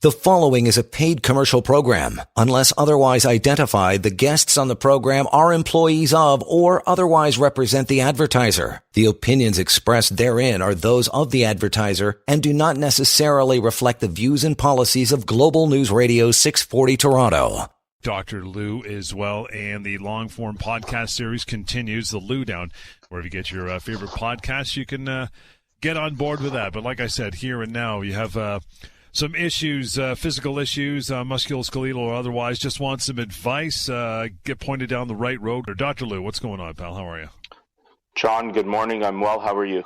The following is a paid commercial program. Unless otherwise identified, the guests on the program are employees of or otherwise represent the advertiser. The opinions expressed therein are those of the advertiser and do not necessarily reflect the views and policies of Global News Radio 640 Toronto. Dr. Lou as well, and the long-form podcast series continues, The Lou Down. Wherever you get your favorite podcasts, you can get on board with that. But like I said, here and now, you have some issues, physical issues, musculoskeletal or otherwise, just want some advice, get pointed down the right road. Or Dr. Lou, what's going on, pal? How are you? John, good morning. I'm well. How are you?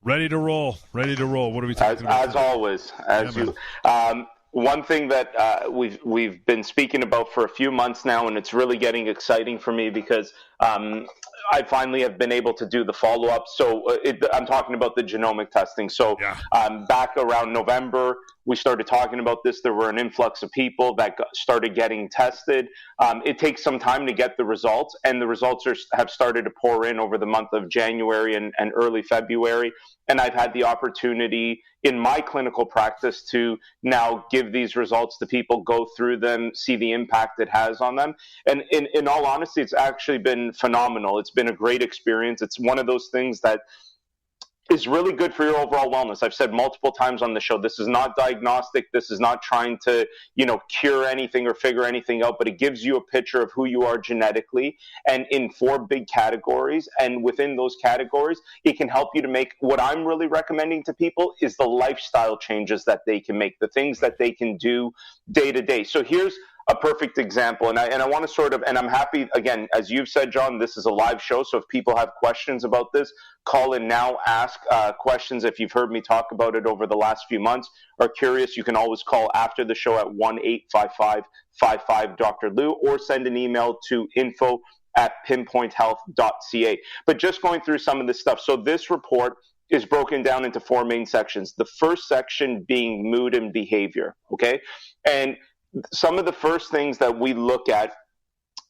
Ready to roll. What are we talking about? As always, one thing that we've been speaking about for a few months now, and it's really getting exciting for me because I finally have been able to do the follow-up. So I'm talking about the genomic testing. So back around November, we started talking about this. There were an influx of people that started getting tested. It takes some time to get the results, and the results have started to pour in over the month of January and early February. And I've had the opportunity in my clinical practice to now give these results to people, go through them, see the impact it has on them. And in all honesty, it's actually been phenomenal. It's been a great experience. It's one of those things that is really good for your overall wellness. I've said multiple times on the show, this is not diagnostic. This is not trying to, cure anything or figure anything out, but it gives you a picture of who you are genetically and in 4 big categories. And within those categories, it can help you to make what I'm really recommending to people is the lifestyle changes that they can make, the things that they can do day to day. So here's a perfect example. And I want to and I'm happy, again, as you've said, John, this is a live show. So if people have questions about this, call in now, ask questions. If you've heard me talk about it over the last few months or curious, you can always call after the show at 1-855-55-Dr. Lou or send an email to info@pinpointhealth.ca. But just going through some of this stuff. So this report is broken down into 4 main sections. The first section being mood and behavior, okay? And some of the first things that we look at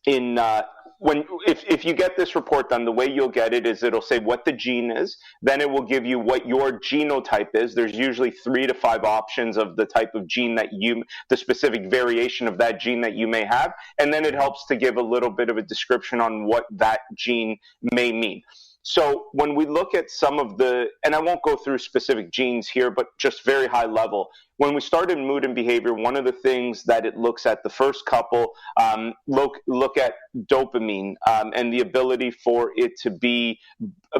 in if you get this report done, the way you'll get it is it'll say what the gene is, then it will give you what your genotype is. There's usually 3 to 5 options of the type of gene that the specific variation of that gene that you may have, and then it helps to give a little bit of a description on what that gene may mean. So when we look at some of and I won't go through specific genes here, but just very high level, when we started mood and behavior, one of the things that it looks at, the first couple, look at dopamine and the ability for it to be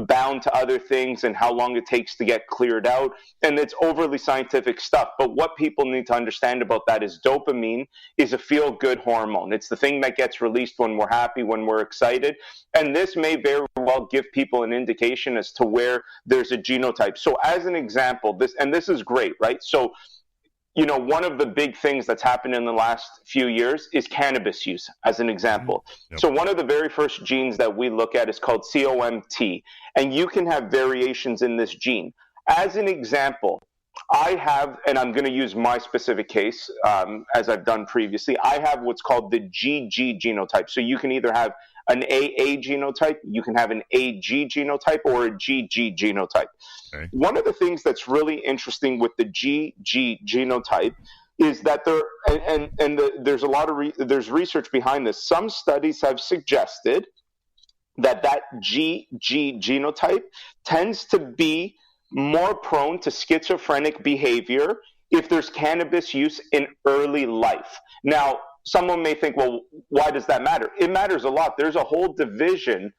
bound to other things and how long it takes to get cleared out. And it's overly scientific stuff. But what people need to understand about that is dopamine is a feel-good hormone. It's the thing that gets released when we're happy, when we're excited. And this may very well give people an indication as to where there's a genotype. So as an example, this is great, right? So one of the big things that's happened in the last few years is cannabis use, as an example. Yep. So one of the very first genes that we look at is called COMT, and you can have variations in this gene. As an example, I have, and I'm going to use my specific case, as I've done previously, I have what's called the GG genotype. So you can either have an AA genotype, you can have an AG genotype, or a GG genotype. Okay. One of the things that's really interesting with the GG genotype is that there's research behind this. Some studies have suggested that GG genotype tends to be more prone to schizophrenic behavior if there's cannabis use in early life. Now, someone may think, well, why does that matter? It matters a lot. There's a whole division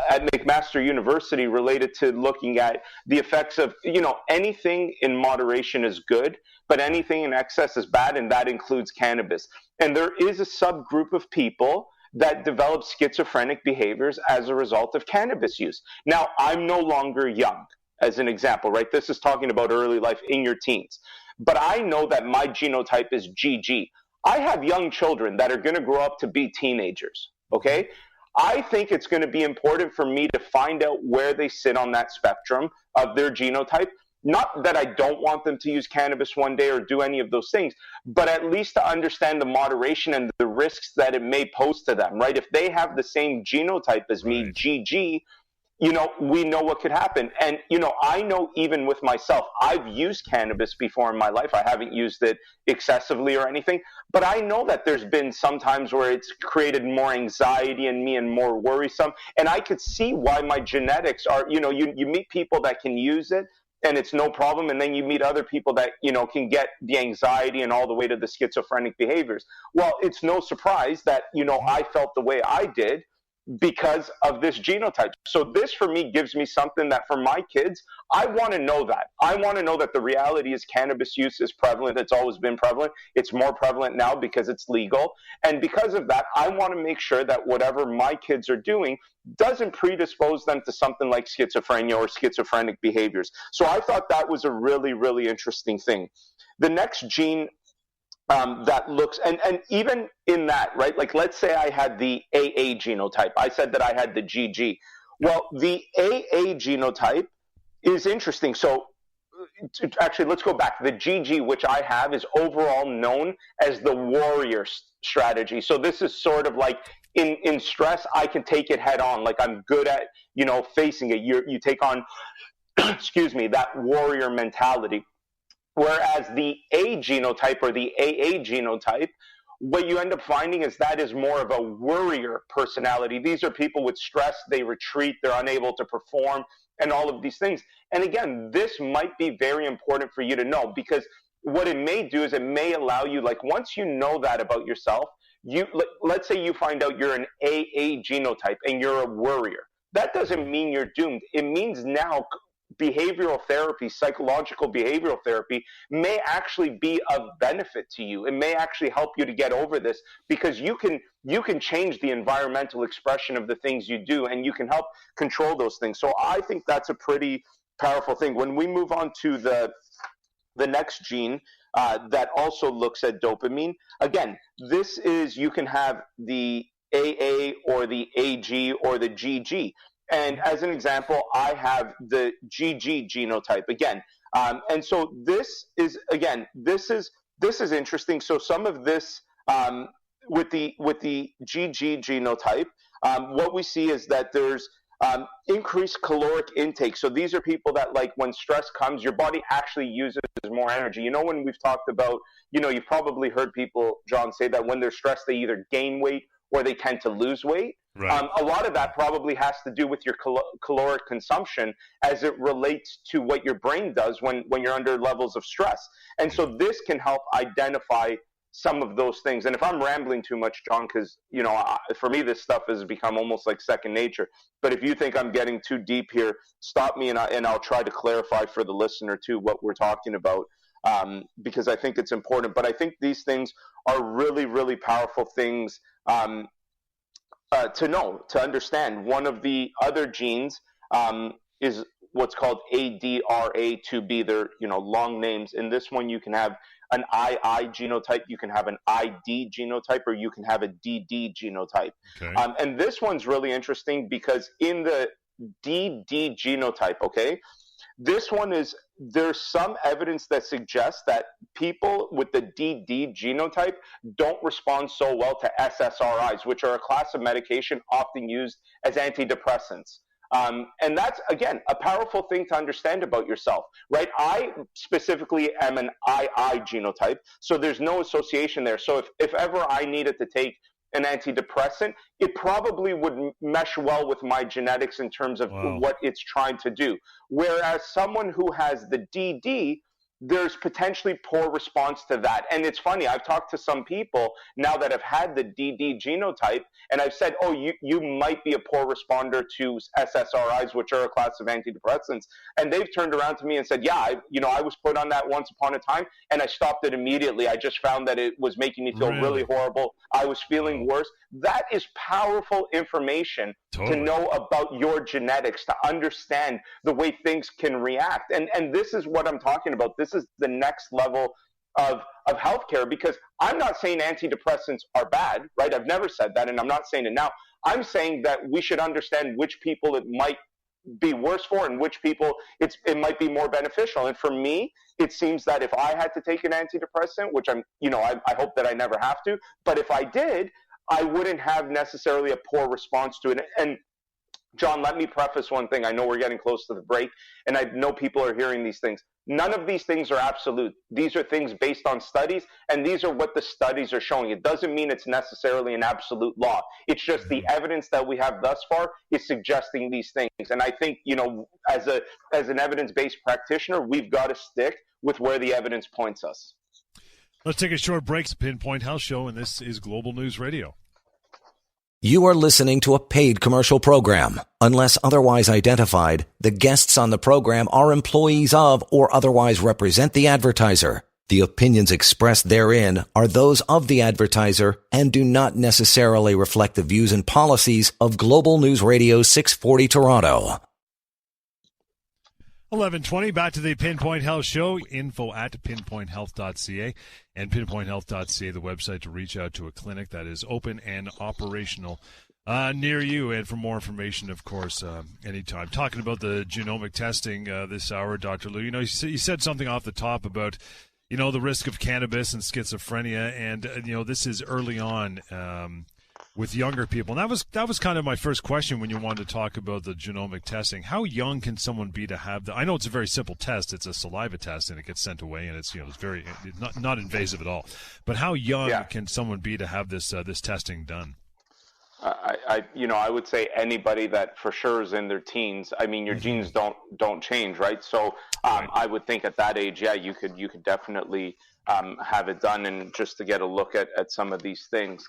at McMaster University related to looking at the effects of, anything in moderation is good, but anything in excess is bad, and that includes cannabis. And there is a subgroup of people that develop schizophrenic behaviors as a result of cannabis use. Now, I'm no longer young, as an example, right? This is talking about early life in your teens. But I know that my genotype is GG. I have young children that are going to grow up to be teenagers, okay? I think it's going to be important for me to find out where they sit on that spectrum of their genotype. Not that I don't want them to use cannabis one day or do any of those things, but at least to understand the moderation and the risks that it may pose to them, right? If they have the same genotype as me, GG, we know what could happen. And, I know even with myself, I've used cannabis before in my life. I haven't used it excessively or anything, but I know that there's been some times where it's created more anxiety in me and more worrisome. And I could see why my genetics are, you meet people that can use it and it's no problem. And then you meet other people that, can get the anxiety and all the way to the schizophrenic behaviors. Well, it's no surprise that, I felt the way I did because of this genotype. So this for me gives me something that for my kids, I want to know that. I want to know that the reality is cannabis use is prevalent. It's always been prevalent. It's more prevalent now because it's legal. And because of that, I want to make sure that whatever my kids are doing doesn't predispose them to something like schizophrenia or schizophrenic behaviors. So I thought that was a really, really interesting thing. The next gene that looks, and even in that, right? Like, let's say I had the AA genotype. I said that I had the GG. Well, the AA genotype is interesting. So actually, let's go back. The GG, which I have, is overall known as the warrior strategy. So this is sort of like in stress, I can take it head on. Like I'm good at, facing it. You take on, excuse me, that warrior mentality. Whereas the A genotype or the AA genotype, what you end up finding is that is more of a worrier personality. These are people with stress, they retreat, they're unable to perform, and all of these things. And again, this might be very important for you to know, because what it may do is it may allow you, like once you know that about yourself, let's say you find out you're an AA genotype and you're a worrier. That doesn't mean you're doomed. It means now behavioral therapy, psychological behavioral therapy may actually be of benefit to you. It may actually help you to get over this, because you can change the environmental expression of the things you do, and you can help control those things. So I think that's a pretty powerful thing. When we move on to the next gene that also looks at dopamine, again, this is, you can have the AA or the AG or the GG. And as an example, I have the GG genotype again. And so this is interesting. So some of this with the GG genotype, what we see is that there's increased caloric intake. So these are people that, like, when stress comes, your body actually uses more energy. When we've talked about, you've probably heard people, John, say that when they're stressed, they either gain weight or they tend to lose weight. Right. A lot of that probably has to do with your caloric consumption as it relates to what your brain does when you're under levels of stress. And so this can help identify some of those things. And if I'm rambling too much, John, because, for me, this stuff has become almost like second nature. But if you think I'm getting too deep here, stop me and I'll try to clarify for the listener too what we're talking about, because I think it's important. But I think these things are really, really powerful things to know, to understand. One of the other genes is what's called ADRA2B. They're, long names. In this one, you can have an II genotype, you can have an ID genotype, or you can have a DD genotype. Okay. And this one's really interesting because in the DD genotype, this one is, there's some evidence that suggests that people with the DD genotype don't respond so well to SSRIs, which are a class of medication often used as antidepressants. And that's, again, a powerful thing to understand about yourself, right? I specifically am an II genotype, so there's no association there. So if ever I needed to take an antidepressant, it probably would mesh well with my genetics in terms of what it's trying to do. Whereas someone who has the DD, there's potentially poor response to that. And it's funny, I've talked to some people now that have had the DD genotype, and I've said, you might be a poor responder to SSRIs, which are a class of antidepressants. And they've turned around to me and said, I was put on that once upon a time, and I stopped it immediately. I just found that it was making me feel really horrible. I was feeling worse. That is powerful information to know about your genetics, to understand the way things can react. And this is what I'm talking about. This is the next level of healthcare, because I'm not saying antidepressants are bad, right? I've never said that, and I'm not saying it now. I'm saying that we should understand which people it might be worse for and which people it might be more beneficial. And for me, it seems that if I had to take an antidepressant, which I hope that I never have to, but if I did, I wouldn't have necessarily a poor response to it. And John, let me preface one thing. I know we're getting close to the break, and I know people are hearing these things. None of these things are absolute. These are things based on studies, and these are what the studies are showing. It doesn't mean it's necessarily an absolute law. It's just the evidence that we have thus far is suggesting these things. And I think, as an evidence-based practitioner, we've got to stick with where the evidence points us. Let's take a short break. It's the PinPoint Health Show, and this is Global News Radio. You are listening to a paid commercial program. Unless otherwise identified, the guests on the program are employees of or otherwise represent the advertiser. The opinions expressed therein are those of the advertiser and do not necessarily reflect the views and policies of Global News Radio 640 Toronto. 11:20, back to the PinPoint Health Show. Info at pinpointhealth.ca and pinpointhealth.ca, the website to reach out to a clinic that is open and operational near you. And for more information, of course, anytime. Talking about the genomic testing this hour, Dr. Lou, you said something off the top about, the risk of cannabis and schizophrenia, and, this is early on with younger people. And that was kind of my first question when you wanted to talk about the genomic testing. How young can someone be to have I know it's a very simple test. It's a saliva test, and it gets sent away, and it's it's very not invasive at all. But how young can someone be to have this testing done? I would say anybody that for sure is in their teens. I mean, your genes don't change, right? So I would think at that age, you could definitely have it done, and just to get a look at some of these things.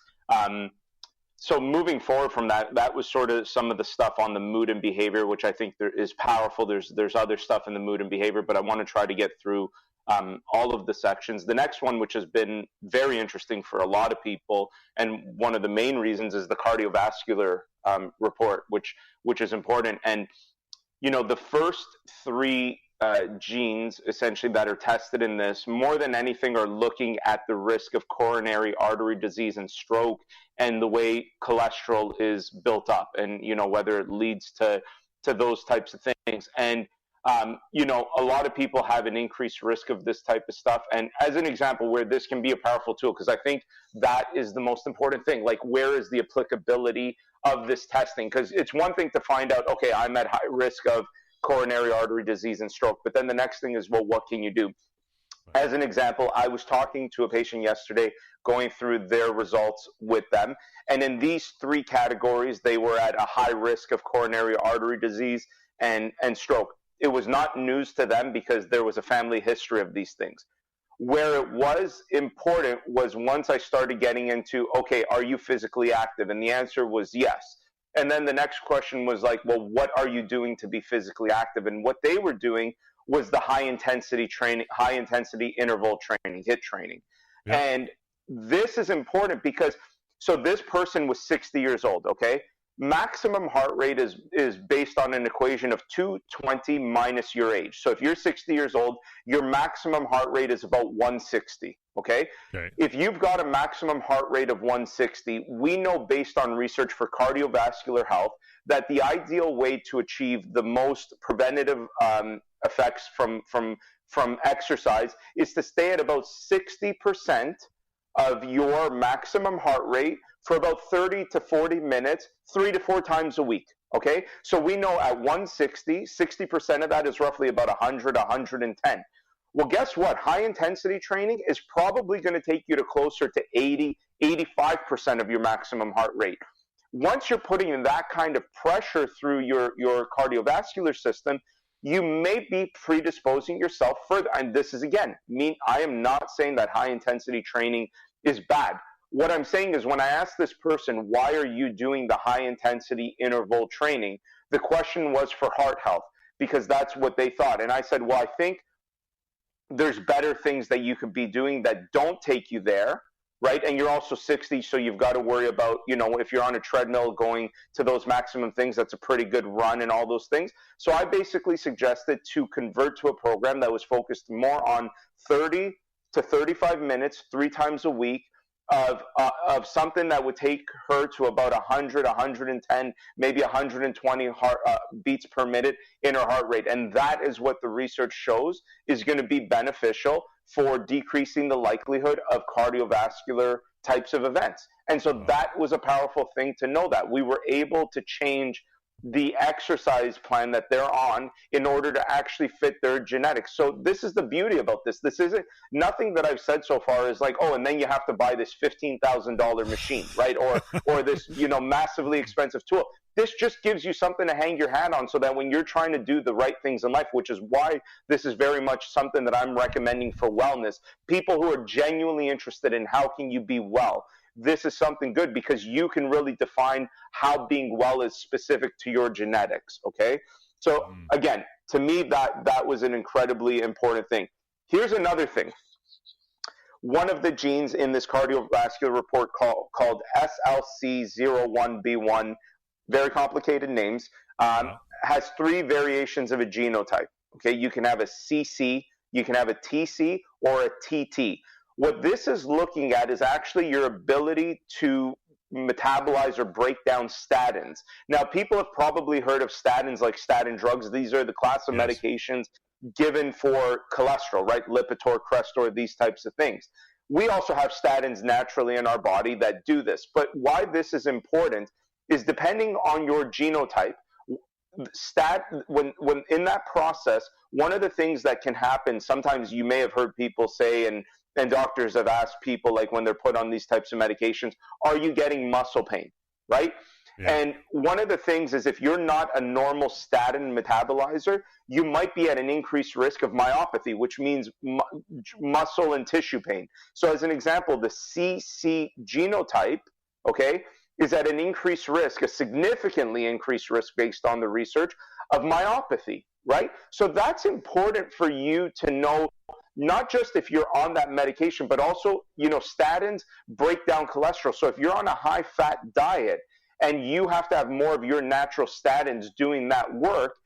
So moving forward from that was sort of some of the stuff on the mood and behavior, which I think is powerful. There's other stuff in the mood and behavior, but I want to try to get through all of the sections. The next one, which has been very interesting for a lot of people, and one of the main reasons, is the cardiovascular report, which is important. And the first three genes essentially that are tested in this, more than anything, are looking at the risk of coronary artery disease and stroke, and the way cholesterol is built up, and whether it leads to those types of things. And a lot of people have an increased risk of this type of stuff. And as an example, where this can be a powerful tool, because I think that is the most important thing, like, where is the applicability of this testing? Because it's one thing to find out, okay, I'm at high risk of coronary artery disease and stroke, but then the next thing is, well, what can you do? As an example, I was talking to a patient yesterday, going through their results with them, and in these three categories, they were at a high risk of coronary artery disease and stroke. It was not news to them because there was a family history of these things. Where it was important was once I started getting into, okay, are you physically active? And the answer was yes. And then the next question was like, well, what are you doing to be physically active? And what they were doing was the high intensity training, high intensity interval training, HIIT training. Yeah. And this is important because, so this person was 60 years old, okay? Maximum heart rate is based on an equation of 220 minus your age. So if you're 60 years old, your maximum heart rate is about 160, okay? If you've got a maximum heart rate of 160, we know based on research for cardiovascular health that the ideal way to achieve the most preventative effects from exercise is to stay at about 60% of your maximum heart rate for about 30 to 40 minutes, 3 to 4 times a week, okay? So we know at 160, 60% of that is roughly about 100, 110. Well, guess what? High-intensity training is probably going to take you to closer to 80, 85% of your maximum heart rate. Once you're putting in that kind of pressure through your cardiovascular system, you may be predisposing yourself further. And this is, again, I am not saying that high-intensity training is bad. What I'm saying is when I asked this person, why are you doing the high-intensity interval training? The question was for heart health, because that's what they thought. And I said, well, I think there's better things that you could be doing that don't take you there, right? And you're also 60, so you've got to worry about, if you're on a treadmill going to those maximum things, that's a pretty good run and all those things. So I basically suggested to convert to a program that was focused more on 30 to 35 minutes, 3 times a week, of something that would take her to about 100, 110, maybe 120 beats per minute in her heart rate. And that is what the research shows is going to be beneficial for decreasing the likelihood of cardiovascular types of events. And so that was a powerful thing to know, that we were able to change the exercise plan that they're on in order to actually fit their genetics. So this is the beauty about this. This isn't, nothing that I've said so far is like, oh, and then you have to buy this $15,000 machine, right? Or this, massively expensive tool. This just gives you something to hang your hat on so that when you're trying to do the right things in life, which is why this is very much something that I'm recommending for wellness, people who are genuinely interested in how can you be well, this is something good because you can really define how being well is specific to your genetics, okay? So again, to me, that was an incredibly important thing. Here's another thing. One of the genes in this cardiovascular report called SLC01B1, very complicated names, has 3 variations of a genotype. Okay, you can have a CC, you can have a TC, or a TT. What this is looking at is actually your ability to metabolize or break down statins. Now, people have probably heard of statins like statin drugs. These are the class of medications given for cholesterol, right? Lipitor, Crestor, these types of things. We also have statins naturally in our body that do this. But why this is important is depending on your genotype, when in that process, one of the things that can happen, sometimes you may have heard people say, and doctors have asked people, like when they're put on these types of medications, are you getting muscle pain, right? Yeah. And one of the things is if you're not a normal statin metabolizer, you might be at an increased risk of myopathy, which means muscle and tissue pain. So as an example, the CC genotype, okay, is at an increased risk, a significantly increased risk based on the research of myopathy, right? So that's important for you to know, not just if you're on that medication, but also, statins break down cholesterol. So if you're on a high-fat diet and you have to have more of your natural statins doing that work,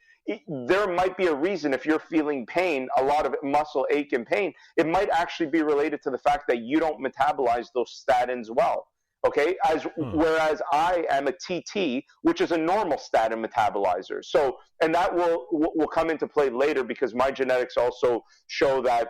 there might be a reason if you're feeling pain, a lot of muscle ache and pain, it might actually be related to the fact that you don't metabolize those statins well. Okay, whereas I am a TT, which is a normal statin metabolizer. So, and that will come into play later because my genetics also show that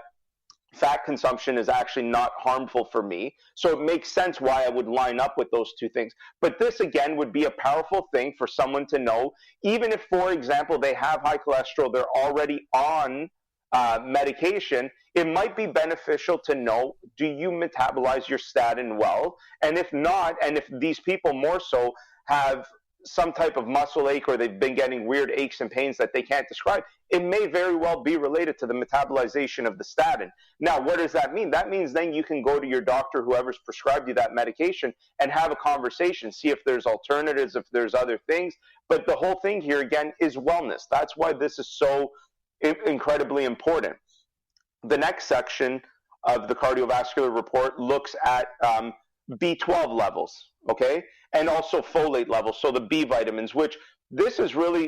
fat consumption is actually not harmful for me. So it makes sense why I would line up with those two things. But this, again, would be a powerful thing for someone to know, even if, for example, they have high cholesterol, they're already on medication, it might be beneficial to know, do you metabolize your statin well? And if not, and if these people more so have some type of muscle ache or they've been getting weird aches and pains that they can't describe, it may very well be related to the metabolization of the statin. Now, what does that mean? That means then you can go to your doctor, whoever's prescribed you that medication, and have a conversation, see if there's alternatives, if there's other things. But the whole thing here, again, is wellness. That's why this is so incredibly important. The next section of the cardiovascular report looks at B12 levels, okay, and also folate levels, so the B vitamins, which this is really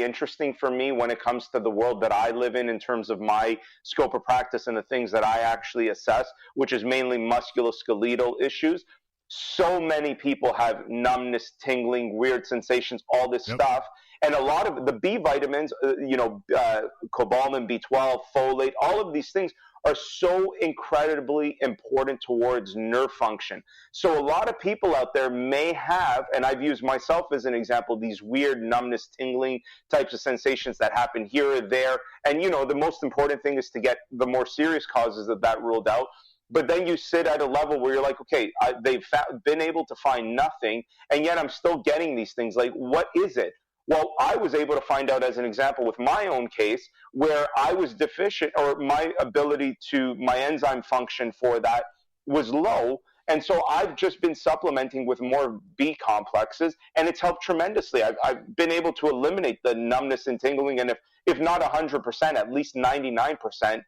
interesting for me when it comes to the world that I live in terms of my scope of practice and the things that I actually assess, which is mainly musculoskeletal issues. So many people have numbness, tingling, weird sensations, all this stuff. And a lot of the B vitamins, cobalamin, B12, folate, all of these things are so incredibly important towards nerve function. So a lot of people out there may have, and I've used myself as an example, these weird numbness, tingling types of sensations that happen here or there. And, the most important thing is to get the more serious causes of that ruled out. But then you sit at a level where you're like, okay, they've been able to find nothing, and yet I'm still getting these things. Like, what is it? Well, I was able to find out as an example with my own case where I was deficient, or my enzyme function for that was low. And so I've just been supplementing with more B complexes, and it's helped tremendously. I've been able to eliminate the numbness and tingling, and if not 100%, at least 99%,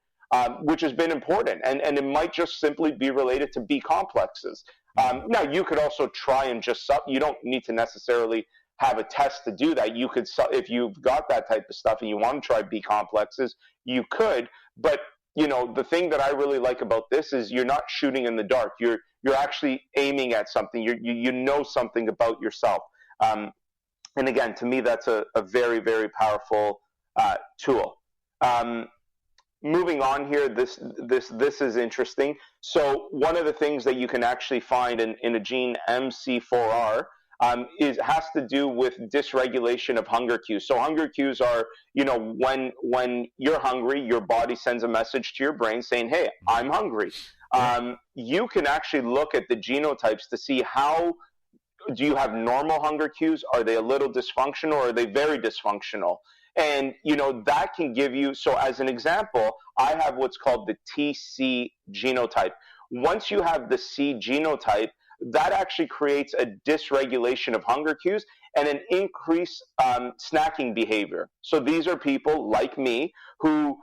which has been important. And it might just simply be related to B complexes. Now, you could also try and just you don't need to necessarily have a test to do that. You could, if you've got that type of stuff and you want to try B complexes, you could. But the thing that I really like about this is you're not shooting in the dark. You're actually aiming at something. You know something about yourself. And again, to me, that's a very, very powerful tool. Moving on here, this is interesting. So one of the things that you can actually find in a gene MC4R has to do with dysregulation of hunger cues. So hunger cues are, when you're hungry, your body sends a message to your brain saying, hey, I'm hungry. You can actually look at the genotypes to see how do you have normal hunger cues? Are they a little dysfunctional, or are they very dysfunctional? And, that can give you, so as an example, I have what's called the TC genotype. Once you have the C genotype, that actually creates a dysregulation of hunger cues and an increased snacking behavior. So these are people like me who,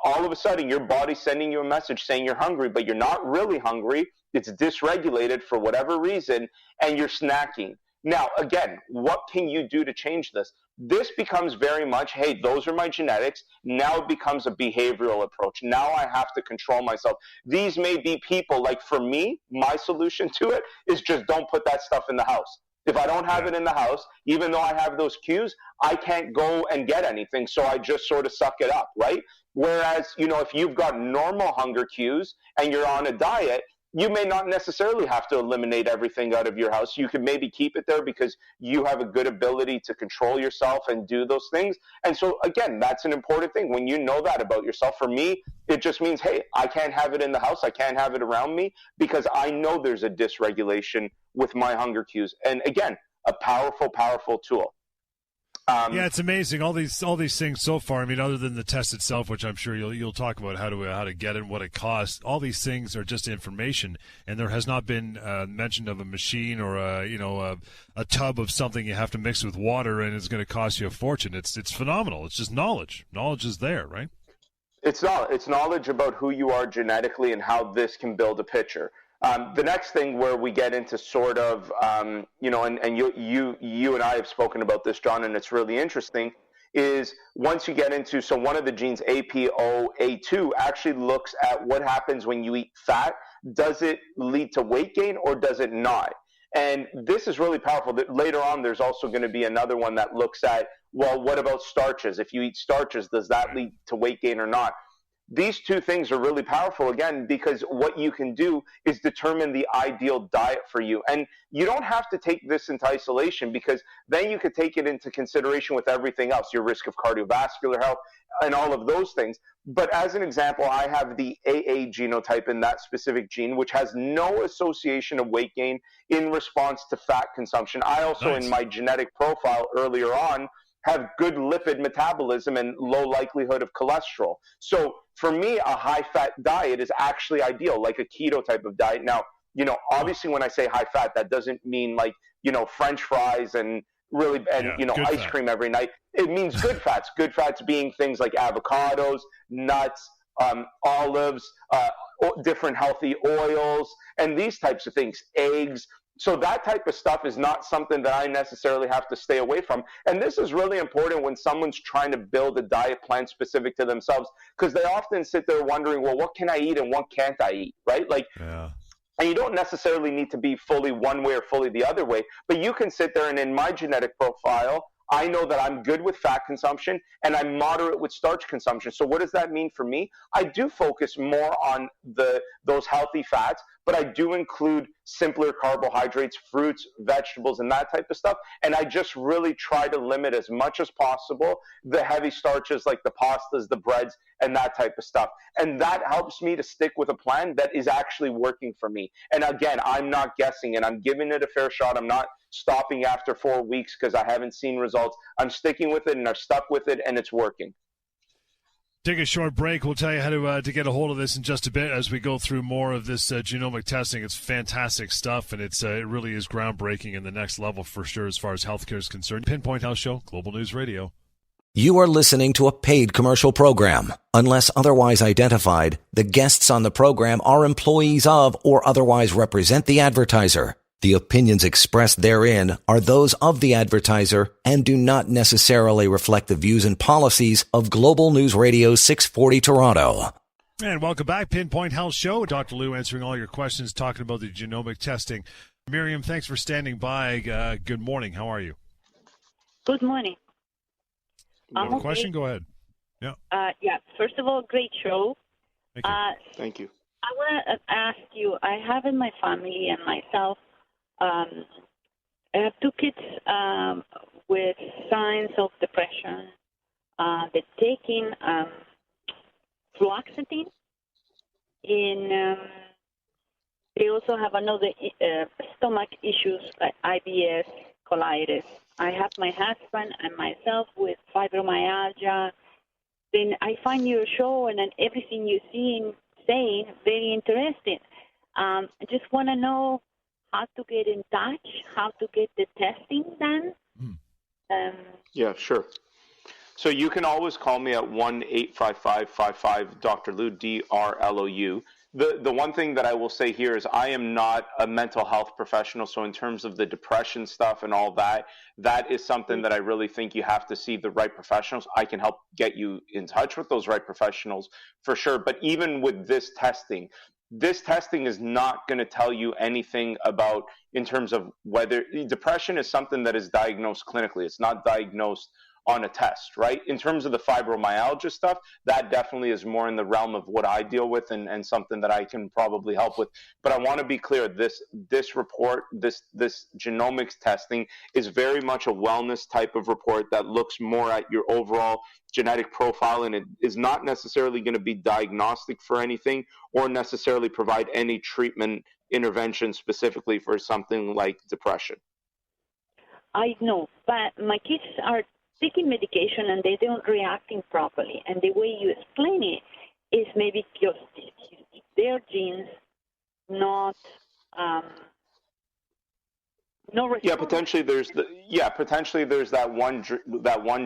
all of a sudden your body's sending you a message saying you're hungry, but you're not really hungry. It's dysregulated for whatever reason, and you're snacking. Now, again, what can you do to change this? This becomes very much, hey, those are my genetics. Now it becomes a behavioral approach. Now I have to control myself. These may be people, like for me, my solution to it is just don't put that stuff in the house. If I don't have it in the house, even though I have those cues, I can't go and get anything. So I just sort of suck it up, right? Whereas, if you've got normal hunger cues and you're on a diet, you may not necessarily have to eliminate everything out of your house. You can maybe keep it there because you have a good ability to control yourself and do those things. And so, again, that's an important thing. When you know that about yourself, for me, it just means, hey, I can't have it in the house. I can't have it around me because I know there's a dysregulation with my hunger cues. And again, a powerful, powerful tool. Yeah, it's amazing. All these things so far. I mean, other than the test itself, which I'm sure you'll talk about how to get it and what it costs. All these things are just information, and there has not been mention of a machine or a tub of something you have to mix with water and it's going to cost you a fortune. It's phenomenal. It's just knowledge. Knowledge is there, right? It's knowledge about who you are genetically and how this can build a picture. The next thing where we get into sort of, and you and I have spoken about this, John, and it's really interesting, is once you get into, so one of the genes, APOA2, actually looks at what happens when you eat fat. Does it lead to weight gain or does it not? And this is really powerful. Later on, there's also going to be another one that looks at, well, what about starches? If you eat starches, does that lead to weight gain or not? These two things are really powerful, again, because what you can do is determine the ideal diet for you. And you don't have to take this into isolation because then you could take it into consideration with everything else, your risk of cardiovascular health and all of those things. But as an example, I have the AA genotype in that specific gene, which has no association of weight gain in response to fat consumption. I also, in my genetic profile earlier on, have good lipid metabolism and low likelihood of cholesterol. So for me, a high-fat diet is actually ideal, like a keto type of diet. Now, obviously when I say high-fat, that doesn't mean like, French fries and ice cream every night. It means good fats. Good fats being things like avocados, nuts, olives, different healthy oils, and these types of things, eggs. So that type of stuff is not something that I necessarily have to stay away from. And this is really important when someone's trying to build a diet plan specific to themselves, because they often sit there wondering, well, what can I eat and what can't I eat, right? And you don't necessarily need to be fully one way or fully the other way, but you can sit there and in my genetic profile, I know that I'm good with fat consumption and I'm moderate with starch consumption. So what does that mean for me? I do focus more on those healthy fats, but I do include simpler carbohydrates, fruits, vegetables, and that type of stuff. And I just really try to limit as much as possible the heavy starches like the pastas, the breads, and that type of stuff. And that helps me to stick with a plan that is actually working for me. And again, I'm not guessing and I'm giving it a fair shot. I'm not stopping after 4 weeks because I haven't seen results. I'm sticking with it and I've stuck with it and it's working. Take a short break. We'll tell you how to get a hold of this in just a bit as we go through more of this genomic testing. It's fantastic stuff, and it really is groundbreaking and the next level for sure as far as healthcare is concerned. PinPoint Health Show, Global News Radio. You are listening to a paid commercial program. Unless otherwise identified, the guests on the program are employees of or otherwise represent the advertiser. The opinions expressed therein are those of the advertiser and do not necessarily reflect the views and policies of Global News Radio 640 Toronto. And welcome back, PinPoint Health Show. Dr. Lou answering all your questions, talking about the genomic testing. Miriam, thanks for standing by. Good morning. How are you? Good morning. You have a question? Go ahead. Yeah. First of all, great show. Thank you. Thank you. I want to ask you, I have in my family and myself I have two kids with signs of depression. They're taking fluoxetine. They also have another stomach issues like IBS, colitis. I have my husband and myself with fibromyalgia. Then I find your show and then everything you saying very interesting. I just want to know how to get in touch, how to get the testing done. Yeah, sure. So you can always call me at 1-855-55-Dr. Lou, DRLOU. The one thing that I will say here is I am not a mental health professional. So in terms of the depression stuff and all that, that is something that I really think you have to see the right professionals. I can help get you in touch with those right professionals for sure. But even with this testing is not going to tell you anything about in terms of whether depression is something that is diagnosed clinically. It's not diagnosed on a test, right? In terms of the fibromyalgia stuff, that definitely is more in the realm of what I deal with and something that I can probably help with. But I want to be clear, this report, this genomics testing is very much a wellness type of report that looks more at your overall genetic profile, and it is not necessarily going to be diagnostic for anything or necessarily provide any treatment intervention specifically for something like depression. I know, but my kids are taking medication and they don't reacting properly. And the way you explain it is maybe just their genes not potentially there's that one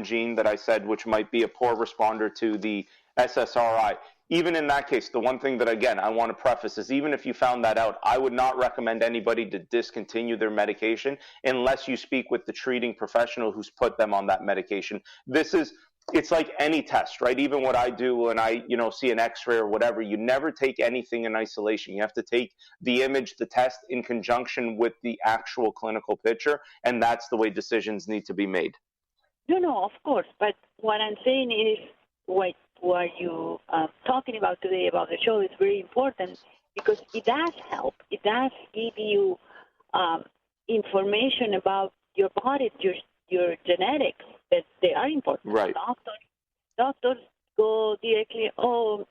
gene that I said which might be a poor responder to the SSRI. Even in that case, the one thing that, again, I want to preface is even if you found that out, I would not recommend anybody to discontinue their medication unless you speak with the treating professional who's put them on that medication. It's like any test, right? Even what I do when I, see an x-ray or whatever, you never take anything in isolation. You have to take the image, the test in conjunction with the actual clinical picture, and that's the way decisions need to be made. No, of course. But what I'm saying is what you talking about today about the show is very important because it does help. It does give you information about your body, your genetics, that they are important. Right. Doctors go directly,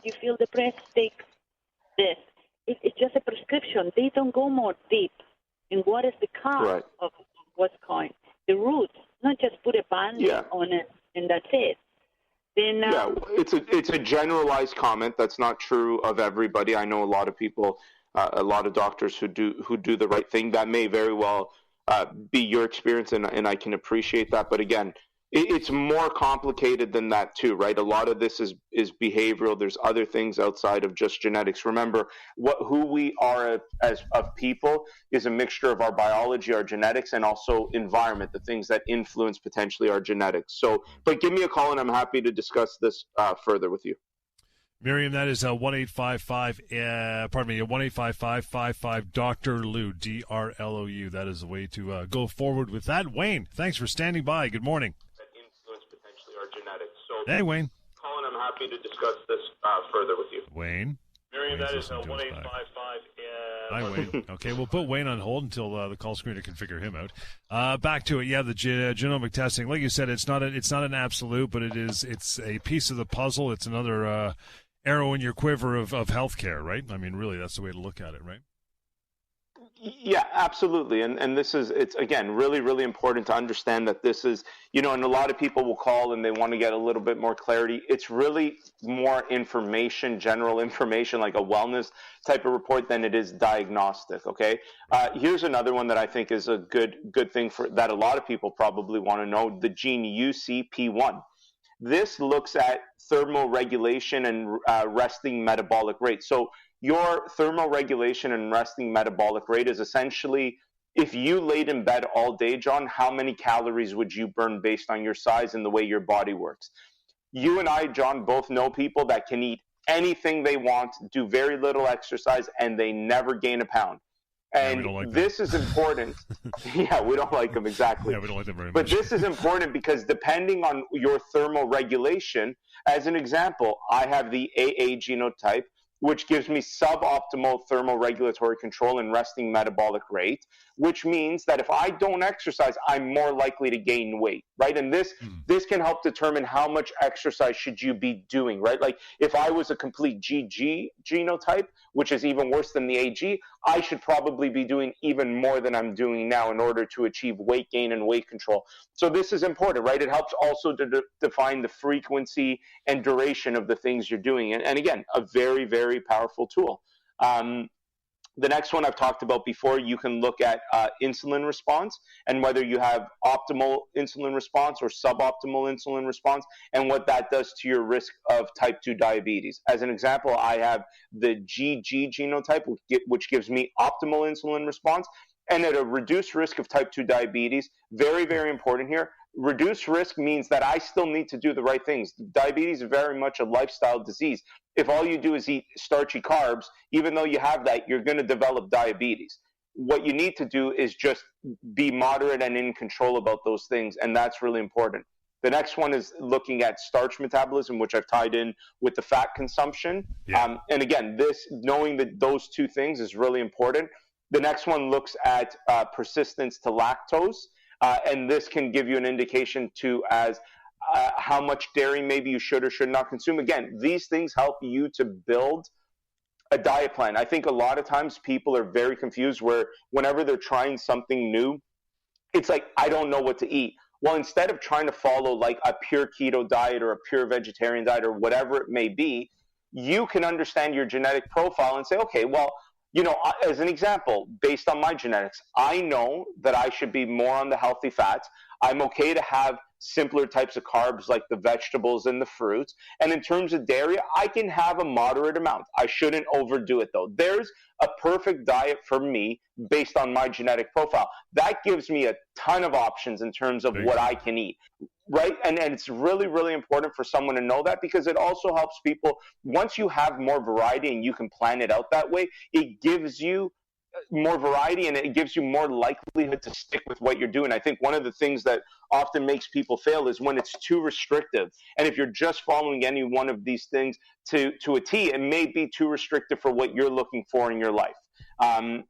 you feel depressed, take this. It's just a prescription. They don't go more deep in what is the cause of what's going. The roots, not just put a band-aid on it and that's it. Then, it's a generalized comment. That's not true of everybody. I know a lot of people, a lot of doctors who do the right thing. That may very well be your experience, and I can appreciate that. But again, it's more complicated than that too, right? A lot of this is behavioral. There's other things outside of just genetics. Remember, who we are as of people is a mixture of our biology, our genetics, and also environment, the things that influence potentially our genetics. So, but give me a call, and I'm happy to discuss this further with you. Miriam, that is 1-855-55 Lou, DRLOU. That is the way to go forward with that. Wayne, thanks for standing by. Good morning. Hey, Wayne. Colin, I'm happy to discuss this further with you. Wayne. Miriam, that is 1-855. Hi, Wayne. Okay, we'll put Wayne on hold until the call screener can figure him out. Back to it. Yeah, the genomic testing. Like you said, it's not an absolute, but it's a piece of the puzzle. It's another arrow in your quiver of healthcare, right? I mean, really, that's the way to look at it, right? Yeah, absolutely. And it's again, really, really important to understand that this is, and a lot of people will call and they want to get a little bit more clarity. It's really more information, general information, like a wellness type of report than it is diagnostic. Okay. Here's another one that I think is a good thing that a lot of people probably want to know: the gene UCP1. This looks at thermoregulation and resting metabolic rate. So your thermoregulation and resting metabolic rate is essentially, if you laid in bed all day, John, how many calories would you burn based on your size and the way your body works? You and I, John, both know people that can eat anything they want, do very little exercise, and they never gain a pound. And this is important. Yeah, we don't like them, exactly. Yeah, we don't like them very much. But this is important because depending on your thermal regulation, as an example, I have the AA genotype, which gives me suboptimal thermoregulatory control and resting metabolic rate, which means that if I don't exercise, I'm more likely to gain weight, right? And this can help determine how much exercise should you be doing, right? Like if I was a complete GG genotype, which is even worse than the AG, I should probably be doing even more than I'm doing now in order to achieve weight gain and weight control. So this is important, right? It helps also to define the frequency and duration of the things you're doing. And again, a very, very powerful tool. The next one I've talked about before, you can look at insulin response and whether you have optimal insulin response or suboptimal insulin response and what that does to your risk of type 2 diabetes. As an example, I have the GG genotype, which gives me optimal insulin response. And at a reduced risk of type 2 diabetes, very, very important here, reduced risk means that I still need to do the right things. Diabetes is very much a lifestyle disease. If all you do is eat starchy carbs, even though you have that, you're going to develop diabetes. What you need to do is just be moderate and in control about those things, and that's really important. The next one is looking at starch metabolism, which I've tied in with the fat consumption. Yeah. And again, knowing that those two things is really important. The next one looks at persistence to lactose, and this can give you an indication as how much dairy maybe you should or should not consume. Again, these things help you to build a diet plan. I think a lot of times people are very confused where whenever they're trying something new, it's like, I don't know what to eat. Well, instead of trying to follow like a pure keto diet or a pure vegetarian diet or whatever it may be, you can understand your genetic profile and say, okay, well, as an example, based on my genetics, I know that I should be more on the healthy fats. I'm okay to have simpler types of carbs like the vegetables and the fruits. And in terms of dairy, I can have a moderate amount. I shouldn't overdo it though. There's a perfect diet for me based on my genetic profile. That gives me a ton of options in terms of what I can eat. Right? And it's really, really important for someone to know that because it also helps people. Once you have more variety and you can plan it out that way, it gives you more variety and it gives you more likelihood to stick with what you're doing. I think one of the things that often makes people fail is when it's too restrictive. And if you're just following any one of these things to a T, it may be too restrictive for what you're looking for in your life. And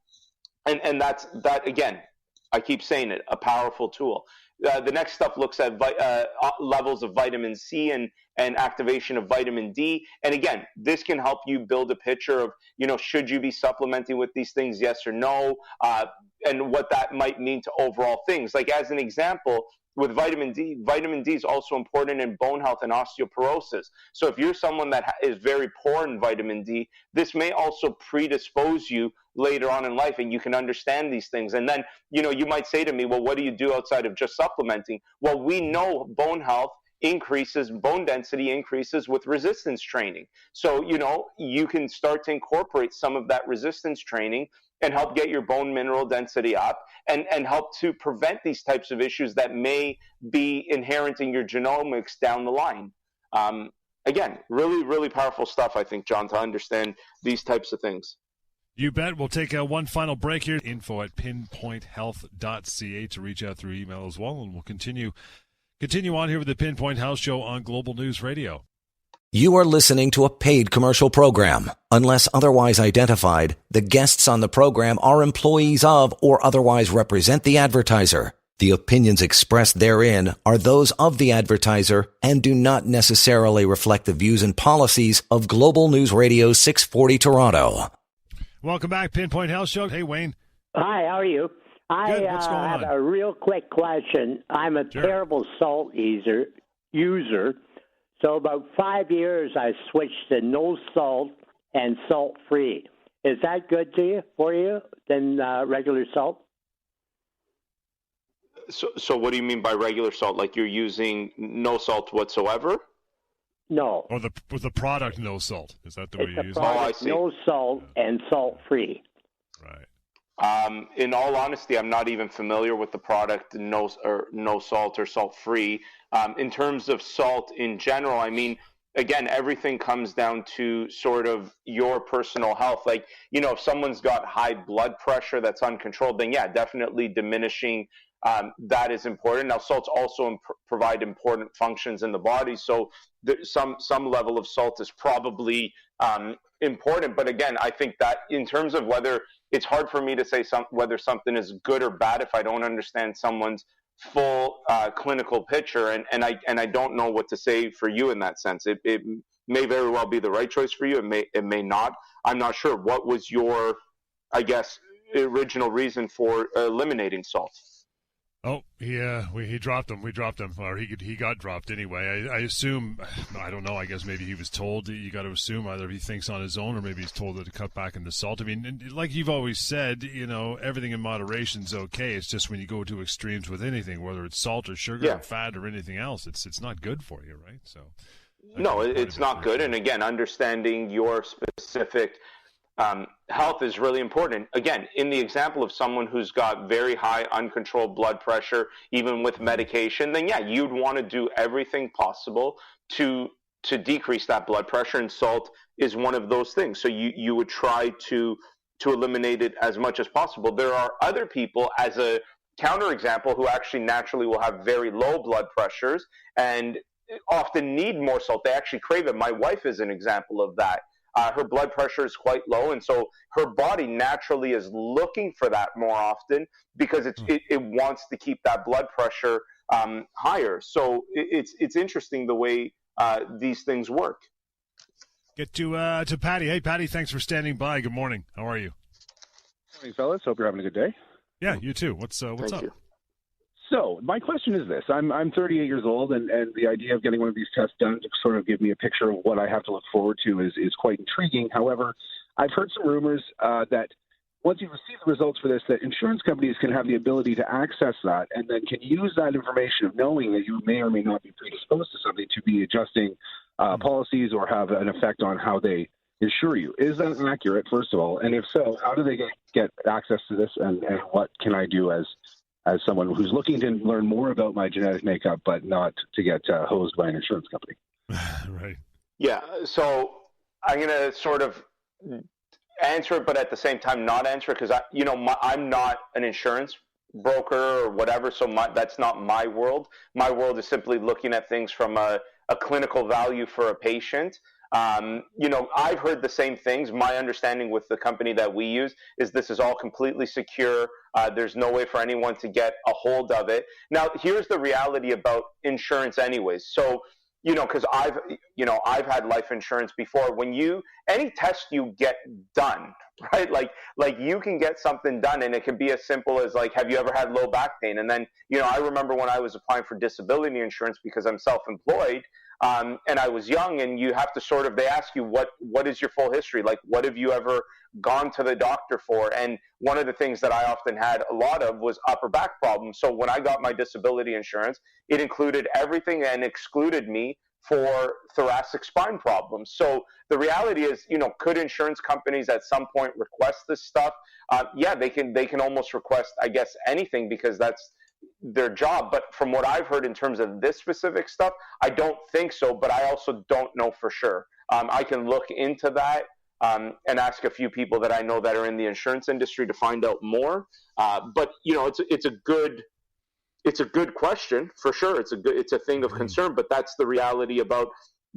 that, again, I keep saying it, a powerful tool. The next stuff looks at levels of vitamin C and activation of vitamin D. And again, this can help you build a picture of, should you be supplementing with these things, yes or no, and what that might mean to overall things. Like as an example, with vitamin D is also important in bone health and osteoporosis. So if you're someone that is very poor in vitamin D, this may also predispose you later on in life, and you can understand these things. And then, you might say to me, well, what do you do outside of just supplementing? Well, we know bone health increases, bone density increases with resistance training. So, you can start to incorporate some of that resistance training and help get your bone mineral density up and help to prevent these types of issues that may be inherent in your genomics down the line. Again, really, really powerful stuff, I think, John, to understand these types of things. You bet. We'll take one final break here. info@pinpointhealth.ca to reach out through email as well, and we'll continue on here with the Pinpoint Health Show on Global News Radio. You are listening to a paid commercial program. Unless otherwise identified, the guests on the program are employees of or otherwise represent the advertiser. The opinions expressed therein are those of the advertiser and do not necessarily reflect the views and policies of Global News Radio 640 Toronto. Welcome back, Pinpoint Health Show. Hey, Wayne. Hi, how are you? Good. What's going have on? a real quick question. I'm a terrible salt user. So about 5 years, I switched to no salt and salt-free. Is that good for you than regular salt? So what do you mean by regular salt? Like you're using no salt whatsoever? No. Or the product no salt. Is that the way you use it? Oh, I see. No salt and salt-free. Right. In all honesty, I'm not even familiar with the product no salt or salt-free. In terms of salt in general, I mean, again, everything comes down to sort of your personal health. Like, if someone's got high blood pressure that's uncontrolled, then yeah, definitely diminishing that is important. Now, salts also provide important functions in the body, so some level of salt is probably important. But again, I think that in terms of whether it's hard for me to say whether something is good or bad if I don't understand someone's full clinical picture, and I don't know what to say for you in that sense. It may very well be the right choice for you. It may not. I'm not sure. What was your, I guess, original reason for eliminating salt? Oh, he dropped him. We dropped him, or he got dropped anyway. I assume, I don't know. I guess maybe he was told. You got to assume either he thinks on his own, or maybe he's told to cut back in the salt. I mean, like you've always said, everything in moderation's okay. It's just when you go to extremes with anything, whether it's salt or sugar or fat or anything else, it's not good for you, right? So, no, it's not good. And again, understanding your specific health is really important. Again, in the example of someone who's got very high uncontrolled blood pressure, even with medication, then you'd want to do everything possible to decrease that blood pressure, and salt is one of those things. So you would try to eliminate it as much as possible. There are other people, as a counterexample, who actually naturally will have very low blood pressures and often need more salt. They actually crave it. My wife is an example of that. Her blood pressure is quite low, and so her body naturally is looking for that more often because it wants to keep that blood pressure higher. So it's interesting the way these things work. Get to Patty. Hey, Patty, thanks for standing by. Good morning. How are you? Good morning, fellas. Hope you're having a good day. Yeah, you too. What's Thank up? You. So my question is this. I'm 38 years old, and the idea of getting one of these tests done to sort of give me a picture of what I have to look forward to is quite intriguing. However, I've heard some rumors that once you receive the results for this, that insurance companies can have the ability to access that and then can use that information of knowing that you may or may not be predisposed to something to be adjusting policies or have an effect on how they insure you. Is that accurate, first of all? And if so, how do they get access to this, and what can I do as someone who's looking to learn more about my genetic makeup, but not to get hosed by an insurance company? Right. Yeah. So I'm going to sort of answer it, but at the same time not answer it, because I'm not an insurance broker or whatever. So that's not my world. My world is simply looking at things from a clinical value for a patient. I've heard the same things. My understanding with the company that we use is this is all completely secure. There's no way for anyone to get a hold of it. Now, here's the reality about insurance anyways. So, because I've had life insurance before. Any test you get done, right? Like you can get something done, and it can be as simple as like, have you ever had low back pain? And then, I remember when I was applying for disability insurance because I'm self-employed, and I was young, and you have to they ask you, what is your full history? Like, what have you ever gone to the doctor for? And one of the things that I often had a lot of was upper back problems. So when I got my disability insurance, it included everything and excluded me for thoracic spine problems. So the reality is, could insurance companies at some point request this stuff? They can almost request, I guess, anything, because that's their job. But from what I've heard in terms of this specific stuff, I don't think so, but I also don't know for sure. I can look into that and ask a few people that I know that are in the insurance industry to find out more. But it's a good question for sure. It's a thing of concern, but that's the reality about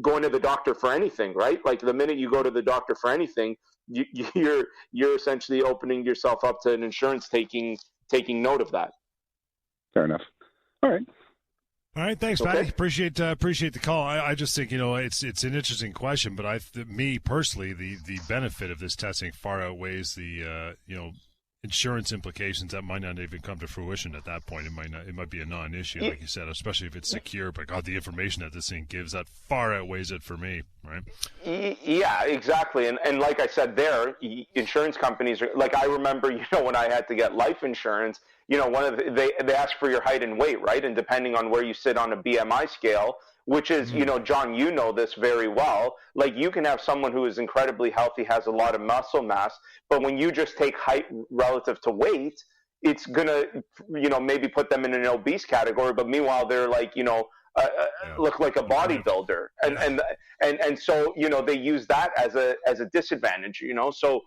going to the doctor for anything, right? Like the minute you go to the doctor for anything, you're essentially opening yourself up to an insurance taking note of that. Fair enough. All right. All right, thanks, Okay. Patty. Appreciate the call. I just think it's an interesting question, but me personally, the benefit of this testing far outweighs the insurance implications that might not even come to fruition at that point. It might be a non-issue, like you said, especially if it's secure. But God, the information that this thing gives, that far outweighs it for me, right? Yeah, exactly. And like I said, insurance companies are like, I remember, when I had to get life insurance, they ask for your height and weight, right? And depending on where you sit on a BMI scale, which is, John, this very well. Like, you can have someone who is incredibly healthy, has a lot of muscle mass, but when you just take height relative to weight, it's gonna, maybe put them in an obese category. But meanwhile, they're like, look like a bodybuilder, and so they use that as a disadvantage. So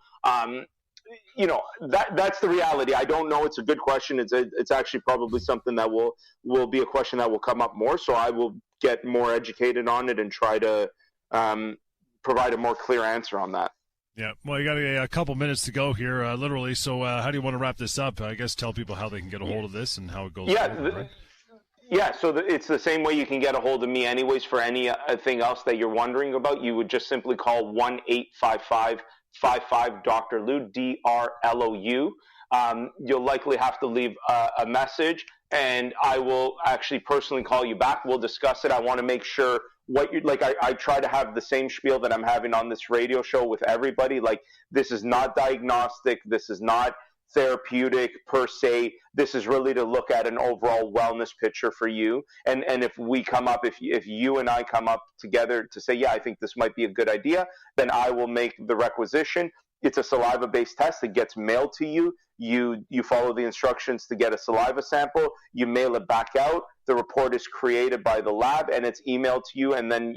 that's the reality. I don't know. It's a good question. It's actually probably something that will be a question that will come up more. So I will get more educated on it and try to provide a more clear answer on that. Yeah, well, you got a couple minutes to go here, literally. So how do you want to wrap this up? I guess tell people how they can get a hold of this and how it goes forward, right? Yeah, so it's the same way you can get a hold of me anyways for anything else that you're wondering about. You would just simply call 1-855-55-Dr. Lou, DRLOU. You'll likely have to leave a message, and I will actually personally call you back. We'll discuss it. I want to make sure I try to have the same spiel that I'm having on this radio show with everybody. Like, this is not diagnostic. This is not therapeutic per se. This is really to look at an overall wellness picture for you. And if we come up, if you and I come up together to say, yeah, I think this might be a good idea, then I will make the requisition. It's a saliva-based test. It gets mailed to you. You follow the instructions to get a saliva sample. You mail it back out. The report is created by the lab, and it's emailed to you. And then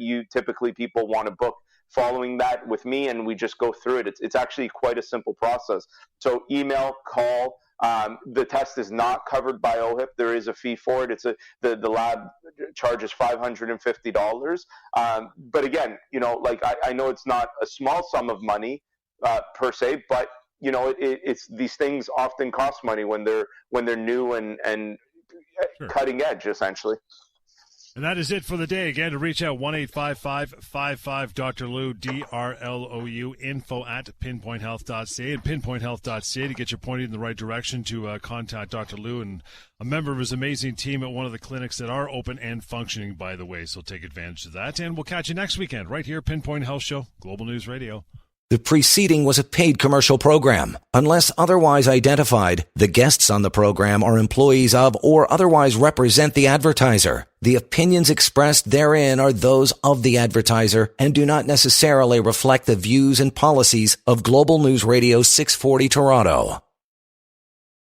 people want to book following that with me, and we just go through it. It's actually quite a simple process. So email, call. The test is not covered by OHIP. There is a fee for it. The lab charges $550. But again, I know it's not a small sum of money per se, but it's these things often cost money when they're new and Sure. cutting edge, essentially. And that is it for the day. Again, to reach out, 1-855-55-Dr. Lou, DRLOU, info@pinpointhealth.ca, and pinpointhealth.ca to get you pointed in the right direction to contact Dr. Lou and a member of his amazing team at one of the clinics that are open and functioning, by the way. So take advantage of that. And we'll catch you next weekend right here, Pinpoint Health Show, Global News Radio. The preceding was a paid commercial program. Unless otherwise identified, the guests on the program are employees of or otherwise represent the advertiser. The opinions expressed therein are those of the advertiser and do not necessarily reflect the views and policies of Global News Radio 640 Toronto.